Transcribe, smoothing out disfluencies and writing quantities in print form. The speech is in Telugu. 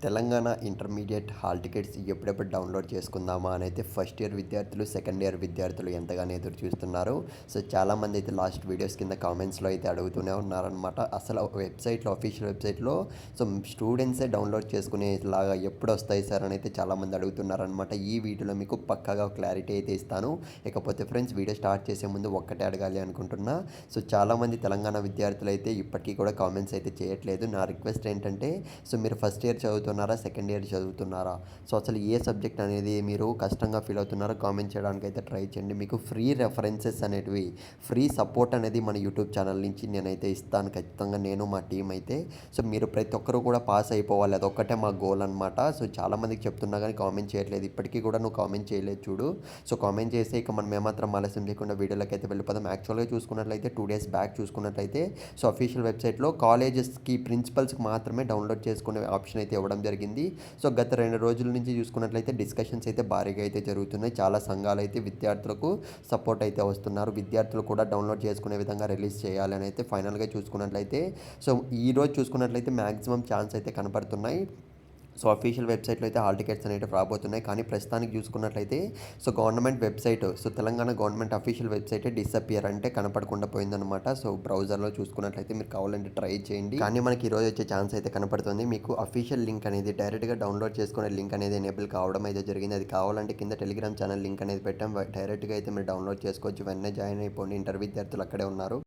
తెలంగాణ ఇంటర్మీడియట్ హాల్ టికెట్స్ ఎప్పుడెప్పుడు డౌన్లోడ్ చేసుకుందామా అని అయితే ఫస్ట్ ఇయర్ విద్యార్థులు, సెకండ్ ఇయర్ విద్యార్థులు ఎంతగానో ఎదురు చూస్తున్నారు. సో చాలామంది అయితే లాస్ట్ వీడియోస్ కింద కామెంట్స్లో అయితే అడుగుతూనే ఉన్నారనమాట. అసలు వెబ్సైట్లో, అఫీషియల్ వెబ్సైట్లో సో స్టూడెంట్సే డౌన్లోడ్ చేసుకునేలాగా ఎప్పుడు వస్తాయి సార్ అని అయితే చాలామంది అడుగుతున్నారనమాట. ఈ వీడియోలో మీకు పక్కాగా క్లారిటీ అయితే ఇస్తాను. ఇకపోతే ఫ్రెండ్స్, వీడియో స్టార్ట్ చేసే ముందు ఒక్కటే అడగాలి అనుకుంటున్నా. సో చాలామంది తెలంగాణ విద్యార్థులు అయితే ఇప్పటికీ కూడా కామెంట్స్ అయితే చేయట్లేదు. నా రిక్వెస్ట్ ఏంటంటే, సో మీరు ఫస్ట్ ఇయర్ చదువుతున్నారా, సెకండ్ ఇయర్ చదువుతున్నారా, సో అసలు ఏ సబ్జెక్ట్ అనేది మీరు కష్టంగా ఫీల్ అవుతున్నారో కామెంట్ చేయడానికి అయితే ట్రై చేయండి. మీకు ఫ్రీ రెఫరెన్సెస్ అనేటివి, ఫ్రీ సపోర్ట్ అనేది మన యూట్యూబ్ ఛానల్ నుంచి నేనైతే ఇస్తాను ఖచ్చితంగా, నేను మా టీం అయితే. సో మీరు ప్రతి ఒక్కరు కూడా పాస్ అయిపోవాలి, అదొక్కటే మా గోల్ అనమాట. సో చాలామందికి చెప్తున్నా కానీ కామెంట్ చేయట్లేదు. ఇప్పటికీ కూడా నువ్వు కామెంట్ చేయలేదు చూడు. సో కామెంట్ చేస్తే ఇక మనం ఏమాత్రం ఆలస్యం చేయకుండా వీడియోలోకి అయితే వెళ్ళిపోదాం. యాక్చువల్గా చూసుకున్నట్లయితే 2 days బ్యాక్ చూసుకున్నట్లయితే సో అఫీషియల్ వెబ్సైట్లో కాలేజెస్కి, ప్రిన్సిపల్స్కి మాత్రమే డౌన్లోడ్ చేసుకునే ఆప్షన్ అయితే ఇవ్వడం జరిగింది. సో గత 2 రోజుల నుంచి చూసుకున్నట్లయితే డిస్కషన్స్ అయితే భారీగా అయితే జరుగుతున్నాయి. చాలా సంఘాలు అయితే విద్యార్థులకు సపోర్ట్ అయితే వస్తున్నారు. విద్యార్థులు కూడా డౌన్లోడ్ చేసుకునే విధంగా రిలీజ్ చేయాలని అయితే ఫైనల్గా చూసుకున్నట్లయితే సో ఈరోజు చూసుకున్నట్లయితే మ్యాక్సిమం ఛాన్స్ అయితే కనపడుతున్నాయి. సో అఫీషియల్ వెబ్సైట్లో అయితే హాల్ టికెట్స్ అనేవి రాబోతున్నాయి. కానీ ప్రస్తుతానికి చూసుకున్నట్లయితే so government website, so Telangana government official website disappear అంటే కనపడకుండా పోయిందనమాట. సో బ్రౌజర్లో చూసుకున్నట్లయితే మీరు కావాలంటే ట్రై చేయండి. కానీ మనకి ఈరోజు వచ్చే ఛాన్స్ అయితే కనపడుతుంది. మీకు అఫీషియల్ లింక్ అనేది డైరెక్ట్గా డౌన్లోడ్ చేసుకునే లింక్ అనేది ఎనేబుల్ కావడం అయితే జరిగింది. అది కావాలంటే కింద టెలిగ్రామ్ ఛానల్ లింక్ అనేది పెట్టాం. డైరెక్ట్గా అయితే మీరు డౌన్లోడ్ చేసుకోవచ్చు. వెంటనే జాయిన్ అయిపోండి. ఇంటర్ విద్యార్థులు అక్కడే ఉన్నారు.